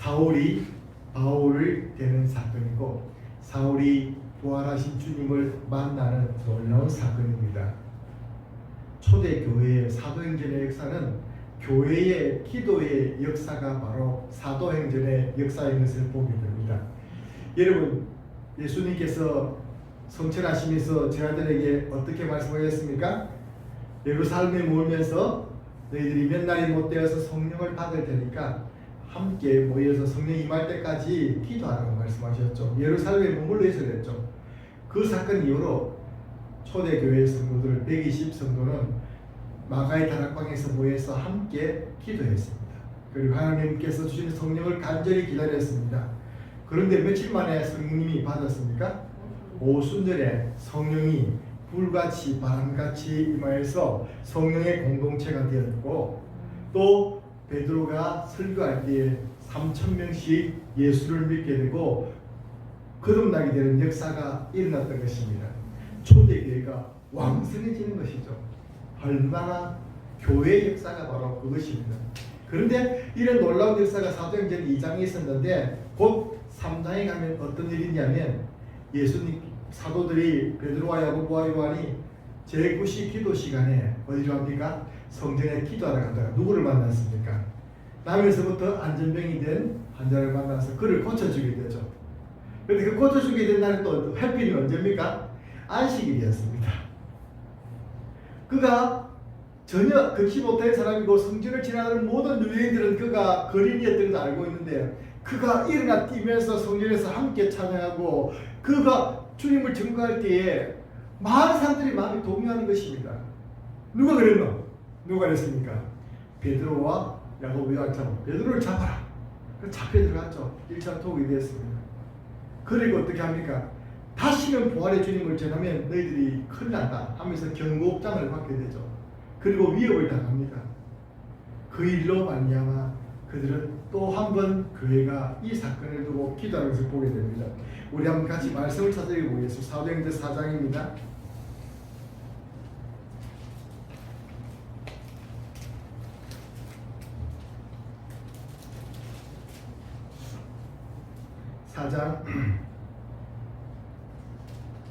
사울이 바울을 되는 사건이고 사울이 부활하신 주님을 만나는 놀라운 사건입니다. 초대교회의 사도행전의 역사는 교회의 기도의 역사가 바로 사도행전의 역사인 것을 보게 됩니다. 여러분, 예수님께서 성천하시면서 제자들에게 어떻게 말씀하셨습니까? 예루살렘에 모이면서 너희들이 몇 날이 못 되어서 성령을 받을 테니까 함께 모여서 성령 임할 때까지 기도하라고 말씀하셨죠. 예루살렘에 머물러 있어야 했죠. 그 사건 이후로 초대교회 성도들 120 성도는 마가의 다락방에서 모여서 함께 기도했습니다. 그리고 하나님께서 주신 성령을 간절히 기다렸습니다. 그런데 며칠 만에 성령님이 받았습니까? 오순절에 성령이 불같이 바람같이 임하여서 성령의 공동체가 되었고, 또 베드로가 설교할 때에 3,000명씩 예수를 믿게 되고 거듭나게 되는 역사가 일어났던 것입니다. 초대교회가 왕성해지는 것이죠. 얼마나 교회의 역사가 바로 그것입니다. 그런데 이런 놀라운 역사가 사도행전 2장에 있었는데 곧 3장에 가면 어떤 일이 있냐면 예수님 사도들이 베드로와 야고보와 요한이 제9시 기도 시간에 어디로 갑니까? 성전에 기도하러 가다가 누구를 만났습니까? 남에서부터 안전병이 된 환자를 만나서 그를 고쳐주게 되죠. 그런데 그 고쳐주게 된 날은 또 해필이 언제입니까? 안식일이었습니다. 그가 전혀 걷지 못한 사람이고 성전을 지나가는 모든 유대인들은 그가 거린이었던 걸 알고 있는데 그가 일어나 뛰면서 성전에서 함께 찬양하고 그가 주님을 증거할 때에 많은 사람들이 마음이 동요하는 것입니다. 누가 그랬노? 누가 그랬습니까? 베드로와 야고보 요한 잡아 베드로를 잡아라. 잡혀 들어갔죠. 1차 토국이 되었습니다. 그리고 어떻게 합니까? 다시는 부활의 주님을 전하면 너희들이 큰일 난다 하면서 경고장을 받게 되죠. 그리고 위협을 당합니다. 그 일로 말미암아 그들은 또 한 번 교회가 이 사건을 두고 기도하는 것을 보게 됩니다. 우리 한번 같이 말씀을 찾아보겠습니다. 사도행전 4장입니다.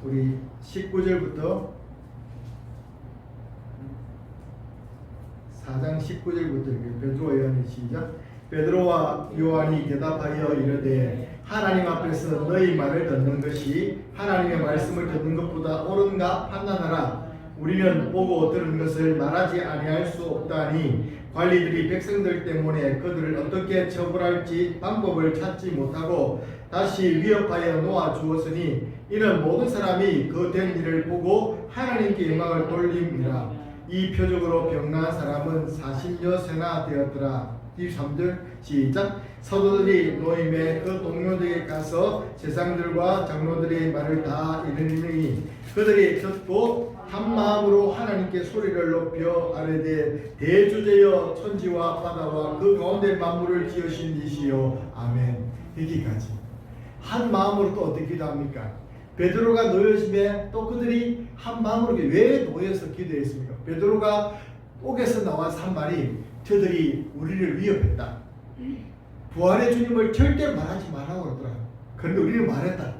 우리 19절부터 4장 19절부터 베드로와 요한의 시작. 베드로와 요한이 대답하여 이르되 하나님 앞에서 너희 말을 듣는 것이 하나님의 말씀을 듣는 것보다 옳은가 판단하라. 우리는 보고 들은 것을 말하지 아니할 수 없다니 관리들이 백성들 때문에 그들을 어떻게 처벌할지 방법을 찾지 못하고 다시 위협하여 놓아 주었으니 이는 모든 사람이 그 된 일을 보고 하나님께 영광을 돌림이라. 이 표적으로 병나은 사람은 40여 세나 되었더라. 23절 시작. 사도들이 노임에 그 동료들에게 가서 제사장들과 장로들의 말을 다 이르니 그들이 듣고 한 마음으로 하나님께 소리를 높여 아뢰되 대주제여 천지와 바다와 그 가운데 만물을 지으신 이시여 아멘. 여기까지 한 마음으로 또 어떻게 기도합니까? 베드로가 놓여짐에 또 그들이 한 마음으로 왜 놓여서 기도했습니까? 베드로가 옥에서 나와서 한 말이 저들이 우리를 위협했다. 부활의 주님을 절대 말하지 말라고 그러더라. 그런데 우리는 말했다.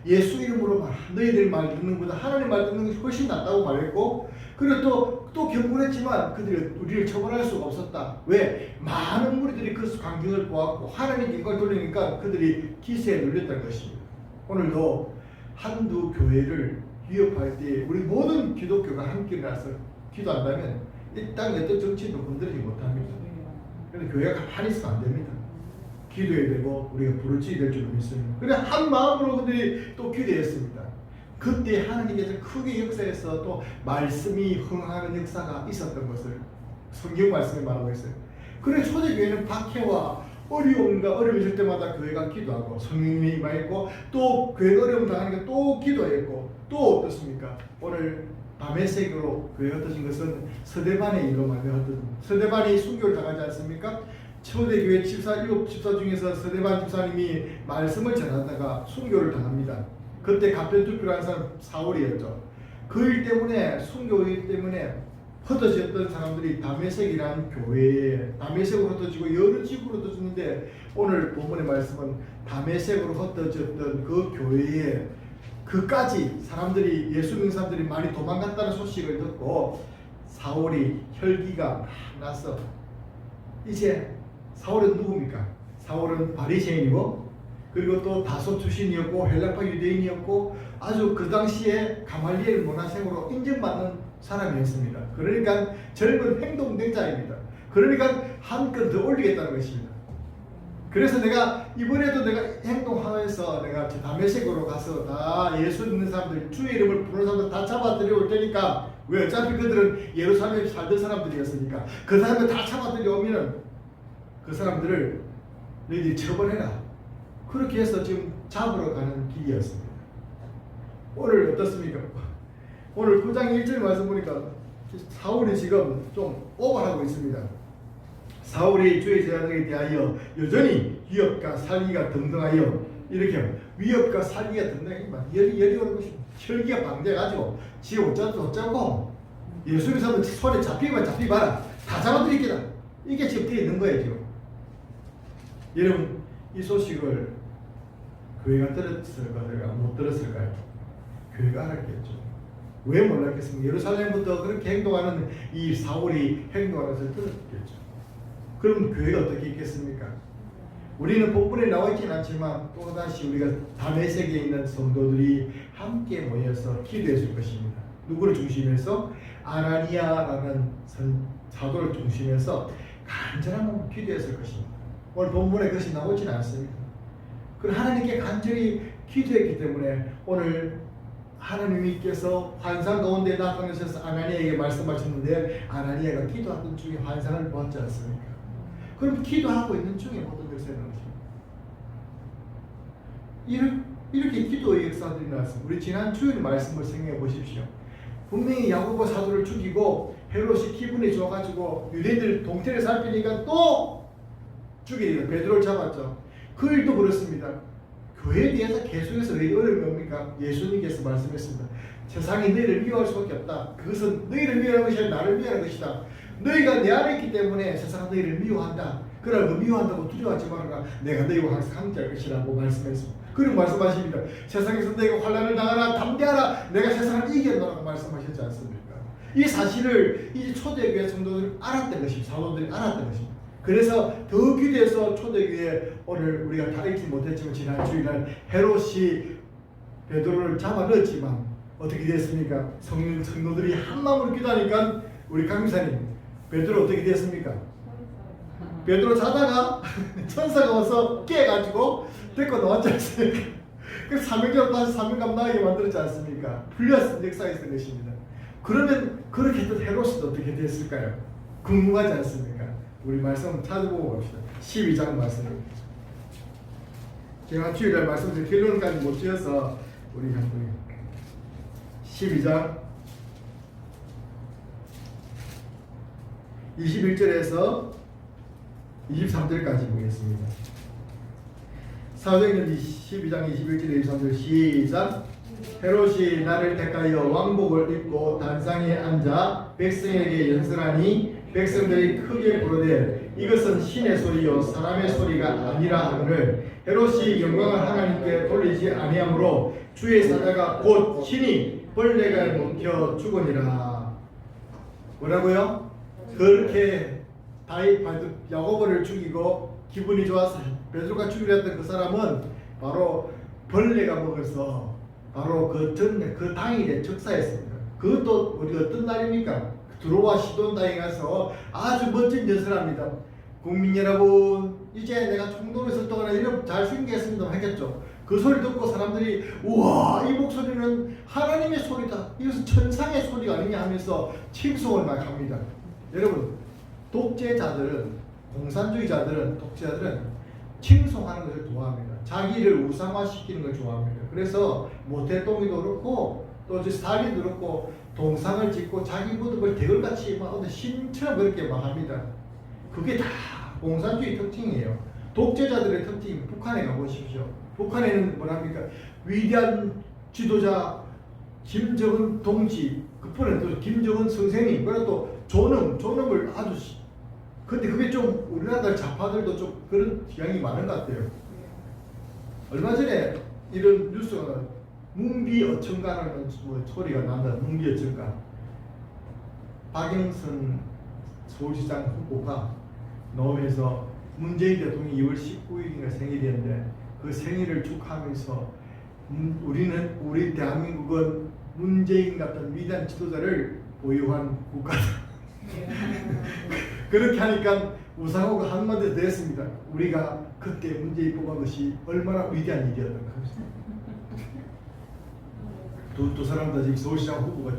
예수 이름으로 말, 너희들 말 듣는 것보다 하나님 말 듣는 것이 훨씬 낫다고 말했고, 그리고 또 경고했지만 그들이 우리를 처벌할 수가 없었다. 왜? 많은 무리들이 그 광경을 보았고 하나님께 이걸 돌리니까 그들이 기세에 눌렸다는 것입니다. 오늘도 한두 교회를 위협할 때 우리 모든 기독교가 함께 나서 기도한다면 이 땅의 어떤 정치도 건드리지 못합니다. 그런데 교회가 가만히 있으면 안 됩니다. 기도해야 되고 우리가 부르짖어야 될 줄 믿습니다. 그래 한 마음으로 그들이 또 기도했습니다. 그때 하나님께서 크게 역사에서 또 말씀이 흥하는 역사가 있었던 것을 성경 말씀에 말하고 있어요. 그래 초대교회는 박해와 어려움과 어려움이 있을 때마다 교회가 기도하고 성령님이 임하였고 또 교회가 어려움 당하니까 또 기도했고 또 어떻습니까? 오늘 밤의 세계로 교회가 터진 것은 서대반의 일로 말미암았던 서대반이 순교를 당하지 않습니까? 초대교회 일곱 집사 중에서 서대반 집사님이 말씀을 전하다가 순교를 당합니다. 그때 갑변투표를 한 사람 사울이었죠. 그 일 때문에 순교일 때문에 흩어졌던 사람들이 다메섹이라는 교회에 다메섹으로 흩어지고 여러 집으로 흩어졌는데 오늘 본문의 말씀은 다메섹으로 흩어졌던 그 교회에 그까지 사람들이 예수 믿는 사람들이 많이 도망갔다는 소식을 듣고 사울이 혈기가 막 나서 이제 사울은 누굽니까? 사울은 바리새인이고 그리고 또 다소 출신이었고 헬라파 유대인이었고 아주 그 당시에 가말리엘 문화생으로 인정받는 사람이었습니다. 그러니까 젊은 행동대자입니다. 그러니까 한 건 더 올리겠다는 것입니다. 그래서 내가 이번에도 내가 행동하면서 내가 다메섹으로 가서 다 예수 믿는 사람들 주의 이름을 부르는 사람들 다 잡아들여 올 테니까 왜 어차피 그들은 예루살렘에 살던 사람들이었으니까 그 사람들 다 잡아들여 오면은 그 사람들을 너희들이 처벌해라. 그렇게 해서 지금 잡으러 가는 길이었습니다. 오늘 어떻습니까? 오늘 9장 1절 말씀 보니까 사울이 지금 좀 오버하고 있습니다. 사울이 주의 제자들에 대하여 여전히 위협과 살기가 등등하여 이렇게 위협과 살기가 등등하니까 열이 오는 것이 혈기가 방대해가지고 지 어쩌고 예수 믿는 사람들 손에 잡히봐라 다 잡아드릴게다. 이게 지금 되어 있는 거예요. 지금 여러분 이 소식을 교회가 들었을까요? 못 들었을까요? 교회가 알았겠죠. 왜 몰랐겠습니까? 예루살렘부터 그렇게 행동하는 이 사울이 행동하는 것을 들었겠죠. 그럼 교회가 어떻게 있겠습니까? 우리는 본문에 나와 있지는 않지만 또다시 우리가 다메섹에 있는 성도들이 함께 모여서 기도해 줄 것입니다. 누구를 중심해서? 아나니아라는 사도를 중심해서 간절한 기도해 줄 것입니다. 오늘 본문에 그것이 나오지는 않습니다. 그럼 하나님께 간절히 기도했기 때문에 오늘 하나님께서 환상 가운데 나타나셔서 아나니아에게 말씀하셨는데 아나니아가 기도하던 중에 환상을 보았지 않습니까? 그럼 기도하고 있는 중에 모든 것을 해놓은 것입니다. 이렇게 기도의 역사들이 나왔습니다. 우리 지난 주일 말씀을 생각해 보십시오. 분명히 야고보 사도를 죽이고 헤롯이 기분이 좋아가지고 유대인들 동태를 살피니까 또 죽이려 베드로를 잡았죠. 그 일도 그렇습니다. 교회에 대해서 계속해서 왜 어려움이 옵니까? 예수님께서 말씀했습니다. 세상이 너희를 미워할 수밖에 없다. 그것은 너희를 미워하는 것이 아니라 나를 미워하는 것이다. 너희가 내 안에 있기 때문에 세상은 너희를 미워한다. 그러나 그 미워한다고 두려워하지 말아라. 내가 너희와 항상 함께할 것이라고 말씀했습니다. 그리고 말씀하십니다. 세상에서 너희가 환난을 당하라 담대하라. 내가 세상을 이겨노라고 말씀하셨지 않습니까? 이 사실을 이 초대교회 성도들이 알았던 것입니다. 사도들이 알았던 것입니다. 그래서 더 기대해서 초대교회 오늘 우리가 다 읽지 못했지만 지난 주일날 헤롯이 베드로를 잡아 넣었지만 어떻게 됐습니까? 성도들이 한 마음으로 기도하니까 우리 강미사님 베드로 어떻게 됐습니까? 베드로 자다가 천사가 와서 깨가지고 데리고 나왔지 않습니까? 그래서 사명자로 다시 사명감 나게 만들었지 않습니까? 풀렸은 역사가 있었던 것입니다. 그러면 그렇게 했던 헤롯은 어떻게 됐을까요? 궁금하지 않습니까? 우리 말씀 찾아보고 봅시다. 12장 말씀입니다. 제가 주일날 말씀드린 결론까지 못 지어서 우리 한번 12장 21절에서 23절까지 보겠습니다. 사도행전 12장 21절 23절 시작. 헤롯이 나를 택하여 왕복을 입고 단상에 앉아 백성에게 연설하니 백성들이 크게 부르되 이것은 신의 소리요 사람의 소리가 아니라 하거늘 헤롯이 영광을 하나님께 돌리지 아니하므로 주의 사자가 곧 신이 벌레가 먹혀 죽으니라. 뭐라고요? 그렇게 야고보를 죽이고 기분이 좋아서 베드로가 죽이려 했던 그 사람은 바로 벌레가 먹어서 바로 그 당일에 즉사했습니다. 그것도 우리가 어떤 날입니까? 두로와 시돈 땅에 가서 아주 멋진 연설합니다. 국민 여러분, 이제 내가 총독을 있을 동안 이런 잘 숨기겠습니다 했겠죠. 그 소리 듣고 사람들이 우와, 이 목소리는 하나님의 소리다. 이것은 천상의 소리가 아니냐 하면서 칭송을 막 합니다. 여러분, 독재자들은 독재자들은 칭송하는 것을 좋아합니다. 자기를 우상화시키는 걸 좋아합니다. 그래서 모태똥이도 그렇고 또 스탈린도 그렇고 동상을 짓고 자기 무덤을 대걸같이 막 신처럼 그렇게 막 합니다. 그게 다 공산주의 특징이에요. 독재자들의 특징, 북한에 가보십시오. 북한에는 뭐랍니까? 위대한 지도자 김정은 동지, 그뿐에 또 김정은 선생님, 그리고 또 존엄을 아주 근데 그게 좀 우리나라 좌파들도 좀 그런 경향이 많은 것 같아요. 얼마 전에 이런 뉴스가 문비어천가라는 뭐 소리가 난다. 문비어천가. 박영선 서울시장 후보가 나오면서 문재인 대통령이 2월 19일인가 생일이었는데 그 생일을 축하하면서 우리 대한민국은 문재인 같은 위대한 지도자를 보유한 국가다. 그렇게 하니까 우상호가 한마디 더 했습니다. 우리가 그때 문재인 뽑은 것이 얼마나 위대한 일이었던가. 두 사람 다 지금 서울시장 후보가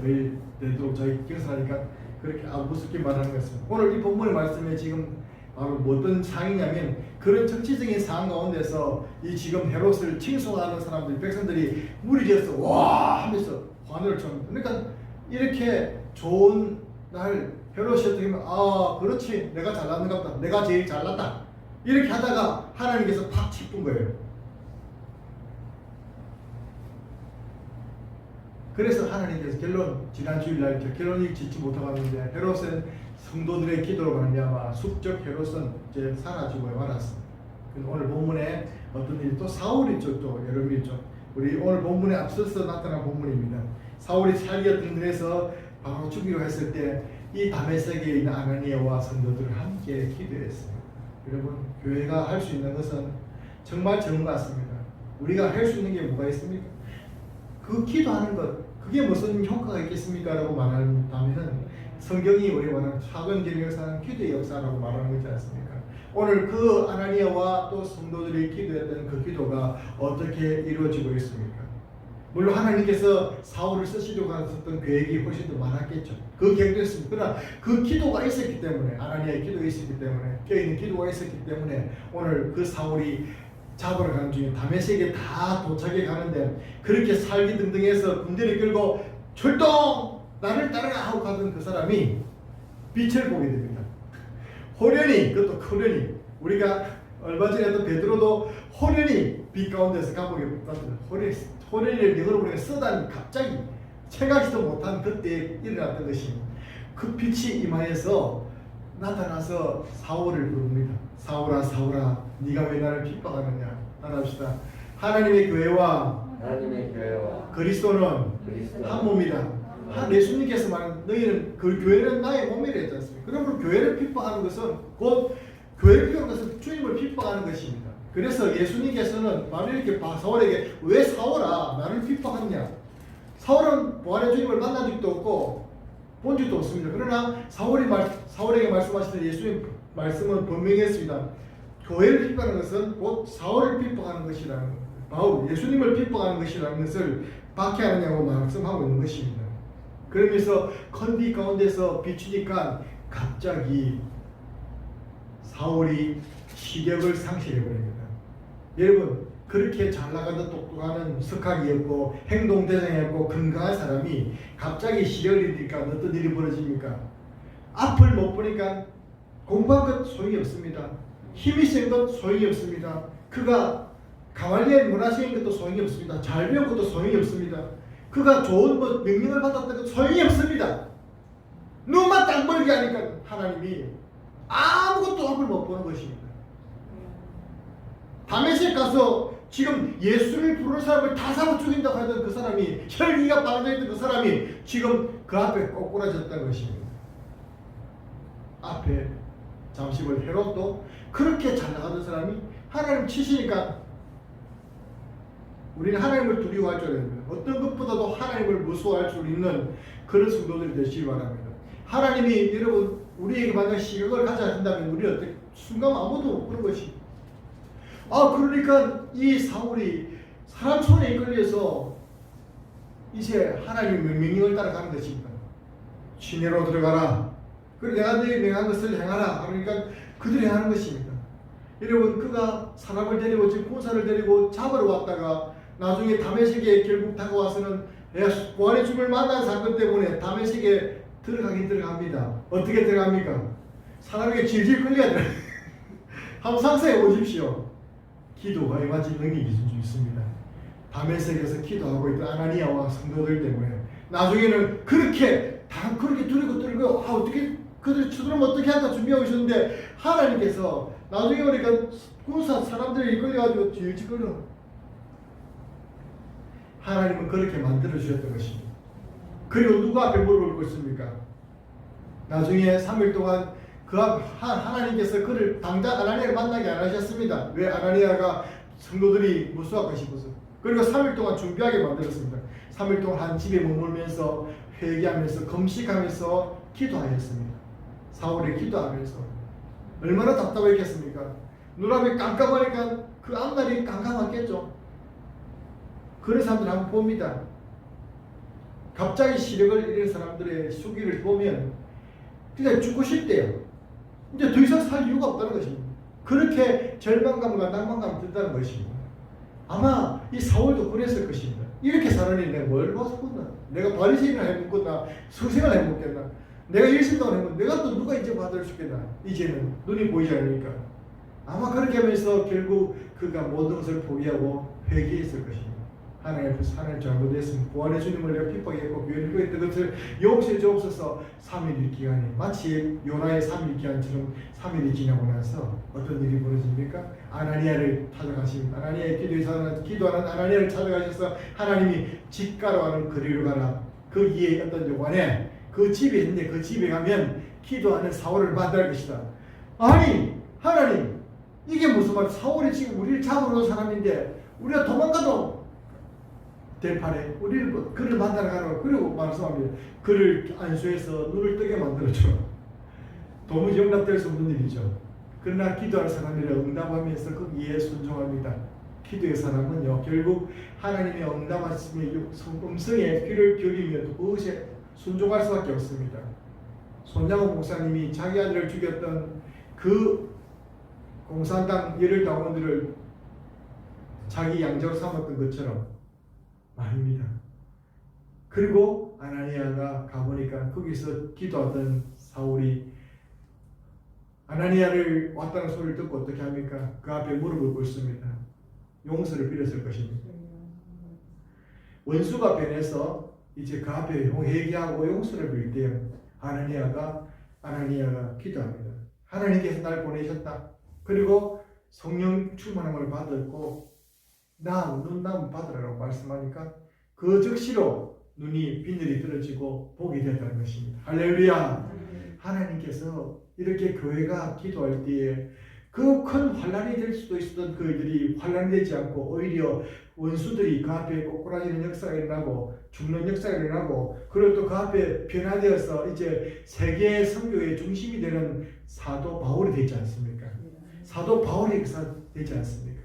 되도록 저희 경선하니까 그렇게 무섭게 말하는 것입니다. 오늘 이 본문의 말씀에 지금 바로 어떤 상황이냐면 그런 정치적인 상황 가운데서 이 지금 헤롯을 칭송하는 사람들, 백성들이 무리지어서 와 하면서 환호를 칩니다. 그러니까 이렇게 좋은 날 헤롯이 어떻게 보면 그렇지 내가 잘났는가 보다, 내가 제일 잘났다 이렇게 하다가 하나님께서 팍 짚은 거예요. 그래서 하나님께서 지난 주일날 결론을 짓지 못하고 왔는데 헤롯은 성도들의 기도로 말미암아 숙적 헤롯은 이제 사라지고 말았습니다. 오늘 본문에 어떤 일이 또 사울이 또 여러 있죠. 우리 오늘 본문에 앞서서 나타난 본문입니다. 사울이 살기가 든든해서 바로 죽이려 했을 때 이 다메섹에 있는 아나니아와 성도들을 함께 기도했어요. 여러분 교회가 할 수 있는 것은 정말 적은 것 같습니다. 우리가 할 수 있는 게 뭐가 있습니까? 그 기도하는 것 그게 무슨 효과가 있겠습니까? 라고 말한다면 성경이 우리 말하는 사도행전 역사는 기도의 역사라고 말하는 거지 않습니까? 오늘 그 아나니아와 또 성도들이 기도했던 그 기도가 어떻게 이루어지고 있습니까? 물론 하나님께서 사울을 쓰시려고 하셨던 계획이 훨씬 더 많았겠죠. 그 계획도 있습니다. 그러나 그 기도가 있었기 때문에 아나니아의 기도가 있었기 때문에 껴있는 기도가 있었기 때문에 오늘 그 사울이 잡으러 가는 중에 다메섹에 다 도착해 가는데 그렇게 살기 등등해서 군대를 끌고 출동! 나를 따라가! 하고 가던 그 사람이 빛을 보게 됩니다. 호련히 그것도 호련히 우리가 얼마 전에 했던 베드로도 호련히 빛 가운데서 감옥에 붙었습니다. 호련히를 영어로 우리가 쓰다니 갑자기 생각지도 못한 그때 일어났던 것입니다. 그 빛이 임하여서 나타나서 사울을 부릅니다. 사울아 사울아 네가 왜 나를 핍박하느냐. 따라합시다. 하나님의 교회와 그리스도는 한 몸이다. 예수님께서 말한 너희는 그 교회는 나의 몸이라 했지 않습니까? 그러므로 교회를 핍박하는 것은 곧 교회를 핍박하는 것은 주님을 핍박하는 것입니다. 그래서 예수님께서는 바로 이렇게 사울에게 왜 사울아 나를 핍박하느냐. 사울은 부활의 주님을 만난 적도 없고 본 적도 없습니다. 그러나 사울에게 말씀하실 때 예수님 말씀은 분명했습니다. 교회를 핍박하는 것은 곧 사울을 핍박하는 것이라는 바울 예수님을 핍박하는 것이라는 것을 박해하느냐고 말씀하고 있는 것입니다. 그러면서 컨디 가운데서 비추니까 갑자기 사울이 시력을 상실해버립니다. 여러분 그렇게 잘나가던 똑똑한 석학이었고 행동대장이었고 건강한 사람이 갑자기 시력을 잃으니까 어떤 일이 벌어집니까? 앞을 못 보니까 공부한 것 소용이 없습니다. 힘이 센 것 소용이 없습니다. 그가 가말리엘 문화생인 것도 소용이 없습니다. 잘 배운 것도 소용이 없습니다. 그가 좋은 명령을 받았던 것도 소용이 없습니다. 눈만 딱 멀게 하니까 하나님이 아무것도 앞을 못 보는 것입니다. 다메섹 가서 지금 예수를 부르는 사람을 다 잡아 죽인다고 하던 그 사람이 혈기가 방전했던 그 사람이 지금 그 앞에 꼬꾸라졌다는 것입니다. 앞에 잠시 볼 헤롯도 그렇게 잘 나가던 사람이 하나님 치시니까 우리는 하나님을 두려워할 줄 알아야 됩니다. 어떤 것보다도 하나님을 무서워할 수 있는 그런 성도들이 되시기 바랍니다. 하나님이 여러분 우리에게 만약 시각을 가져야 한다면 우리 어떻게 순간 아무도 못 그런 것입니다. 그러니까 이 사울이 사람 손에 이끌려서 이제 하나님의 명령을 따라가는 것입니다. 시내로 들어가라. 그리고 내가 너희 명한 것을 행하라. 그러니까 그들이 하는 것입니다. 여러분 그가 사람을 데리고 지금 군사를 데리고 잡으러 왔다가 나중에 다메섹에 결국 다가와서는 부활의 주님을 만난 사건 때문에 다메섹에 들어가긴 들어갑니다. 어떻게 들어갑니까? 사람에게 질질 끌려야 돼요. 한번 상상해 보십시오. 기도가 임하지 능력이 좀 있습니다. 다메섹에서 기도하고 있던 아나니아와 성도들 때문에 나중에는 그렇게 두리고 그리고 어떻게 그들 쳐들어오면 어떻게 할까 준비하고 있었는데 하나님께서 나중에 보니까 군사 사람들이 이끌려가지고 질질거려. 하나님은 그렇게 만들어 주셨던 것입니다. 그리고 누가 앞에 무릎을 꿇습니까? 나중에 3일 동안 하나님께서 그를 당장 아나니아를 만나게 안 하셨습니다. 왜? 아나니아가 성도들이 무수할까 싶어서. 그리고 3일 동안 준비하게 만들었습니다. 3일 동안 한 집에 머물면서 회개하면서 금식하면서 기도하였습니다. 사울이 기도하면서 얼마나 답답했겠습니까? 눈앞이 깜깜하니까 그 앞날이 깜깜했겠죠. 그런 사람들 한번 봅니다. 갑자기 시력을 잃은 사람들의 수기를 보면 그냥 죽고 싶대요. 이제 더 이상 살 이유가 없다는 것입니다. 그렇게 절망감과 낭만감이 든다는 것입니다. 아마 이 사울도 그랬을 것입니다. 이렇게 살아니 내가 뭘 봤었구나. 내가 바리새인을 해먹겠나. 수생을 해먹겠나. 내가 일심동을 해먹겠나. 내가 또 누가 이제 받을 수 있겠나. 이제는 눈이 보이지 않으니까. 아마 그렇게 하면서 결국 그가 모든 것을 포기하고 회개했을 것입니다. 하나님 앞에서 하나님 잘못했으면 구원의 주님을 내가 핍박했고 교회를 했던 것을 용서해 주옵소서. 3일 기간이 마치 요나의 3일 기간처럼 3일이 지나고 나서 어떤 일이 벌어집니까? 아나니아를 찾아가십니다. 아나니아의 기도하는 아나니아를 찾아가셔서 하나님이 집가로 가는 거리로 가라. 그 위에 어떤 요관에 그 집에 있는데 그 집에 가면 기도하는 사울을 만날 것이다. 아니 하나님 이게 무슨 말? 사울이 지금 우리를 잡으러 온 사람인데 우리가 도망가도 대판에 우리를 그를 만나러 가라고. 그리고 말씀합니다. 그를 안수해서 눈을 뜨게 만들어줘. 도무지 용납될 수 없는 일이죠. 그러나 기도할 사람들이 응답하면서 거기에 순종합니다. 기도의 사람은요 결국 하나님의 응답하심의 음성에 귀를 기울이면 그것에 순종할 수밖에 없습니다. 손장호 목사님이 자기 아들을 죽였던 그 공산당 열혈 당원들을 자기 양자로 삼았던 것처럼 말입니다. 그리고 아나니아가 가보니까 거기서 기도하던 사울이 아나니아를 왔다는 소리를 듣고 어떻게 합니까? 그 앞에 무릎을 꿇습니다. 용서를 빌었을 것입니다. 원수가 변해서 이제 그 앞에 회개하고 용서를 빌 때 아나니아가 기도합니다. 하나님께서 날 보내셨다. 그리고 성령 충만함을 받았고 눈 받으라고 말씀하니까 그 즉시로 눈이 비늘이 들어지고 복이 됐다는 것입니다. 할렐루야. 하나님께서 이렇게 교회가 기도할 때에 그 큰 환란이 될 수도 있었던 그 일들이 환란이 되지 않고 오히려 원수들이 그 앞에 꼬꾸라지는 역사가 일어나고 죽는 역사가 일어나고 그리고 또 그 앞에 변화되어서 이제 세계 선교의 중심이 되는 사도 바울이 되지 않습니까? 사도 바울이 되지 않습니까?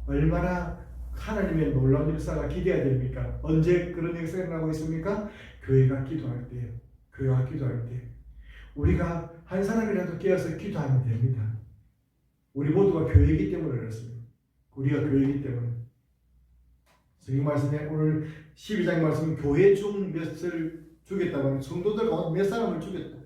얼마나 하나님의 놀라운 역사가 기대해야 됩니까? 언제 그런 역사가 일어나고 있습니까? 교회가 기도할 때, 우리가 한 사람이라도 깨어서 기도하면 됩니다. 우리 모두가 교회이기 때문에 그렇습니다. 우리가 교회이기 때문에. 성경 말씀에 오늘 12장 말씀은 교회 중 몇을 죽였다고 하는 성도들 가운데 몇 사람을 죽였다.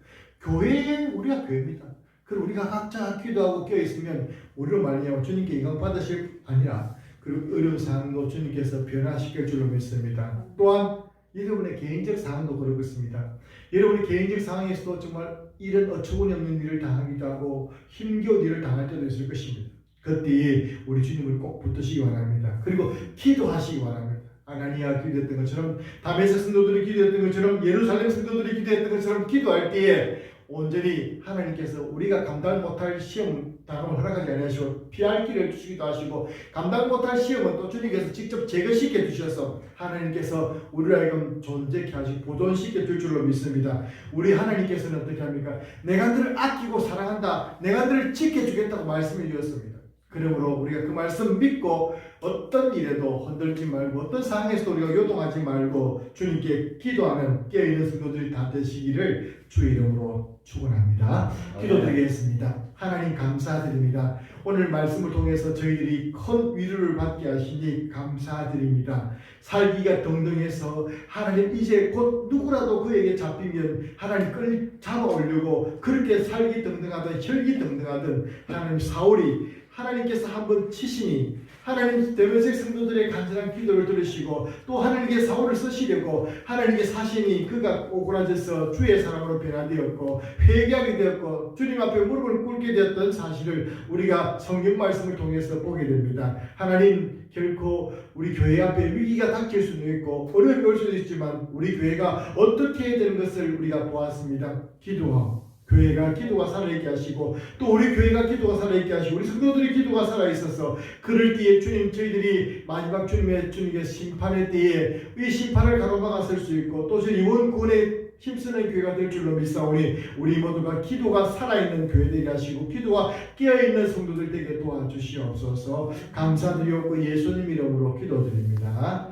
우리가 교회입니다. 그리고 우리가 각자 기도하고 깨어있으면 우리로 말미암아 주님께 영광 받으실 아니라 그리고 어려운 상황도 주님께서 변화시킬 줄로 믿습니다. 또한 여러분의 개인적 상황도 그렇습니다. 여러분의 개인적 상황에서도 정말 이런 어처구니 없는 일을 당하기도 하고 힘겨운 일을 당할 때도 있을 것입니다. 그때에 우리 주님을 꼭 붙드시기 바랍니다. 그리고 기도하시기 바랍니다. 아나니아 기도했던 것처럼 다메섹 성도들이 기도했던 것처럼 예루살렘 성도들이 기도했던 것처럼 기도할 때에 온전히 하나님께서 우리가 감당 못할 시험 다음을 허락하지 않으시고 피할 길을 주시기도 하시고 감당 못할 시험은 또 주님께서 직접 제거시켜 주셔서 하나님께서 우리를 하여금 존재케 하시고 보존시켜 줄 줄로 믿습니다. 우리 하나님께서는 어떻게 합니까? 내가 너를 아끼고 사랑한다. 내가 너를 지켜주겠다고 말씀해 주셨습니다. 그러므로 우리가 그 말씀 믿고 어떤 일에도 흔들지 말고 어떤 상황에서도 우리가 요동하지 말고 주님께 기도하는 깨어있는 성도들이 다 되시기를 주의 이름으로 축원합니다. 기도드리겠습니다. 하나님 감사드립니다. 오늘 말씀을 통해서 저희들이 큰 위로를 받게 하시니 감사드립니다. 살기가 등등해서 하나님 이제 곧 누구라도 그에게 잡히면 하나님 끌 잡아오려고 그렇게 살기 등등하든 혈기 등등하든 하나님 사울이 하나님께서 한번 치시니 하나님 데메섹 성도들의 간절한 기도를 들으시고 또 하나님께 사울을 쓰시려고 하나님께 사신이 그가 오그라져서 주의 사람으로 변화되었고 회개하게 되었고 주님 앞에 무릎을 꿇게 되었던 사실을 우리가 성경 말씀을 통해서 보게 됩니다. 하나님 결코 우리 교회 앞에 위기가 닥칠 수도 있고 어려움이 올 수도 있지만 우리 교회가 어떻게 해야 되는 것을 우리가 보았습니다. 기도하고 교회가 기도가 살아있게 하시고 또 우리 교회가 기도가 살아있게 하시고 우리 성도들의 기도가 살아있어서 그럴 때에 주님 저희들이 마지막 주님의 심판의 때에 이 심판을 가로막았을 수 있고 또 저희 원군의 힘쓰는 교회가 될 줄로 믿사오니 우리 모두가 기도가 살아있는 교회 되게 하시고 기도가 깨어있는 성도들 되게 도와주시옵소서. 감사드리옵고 예수님 이름으로 기도드립니다.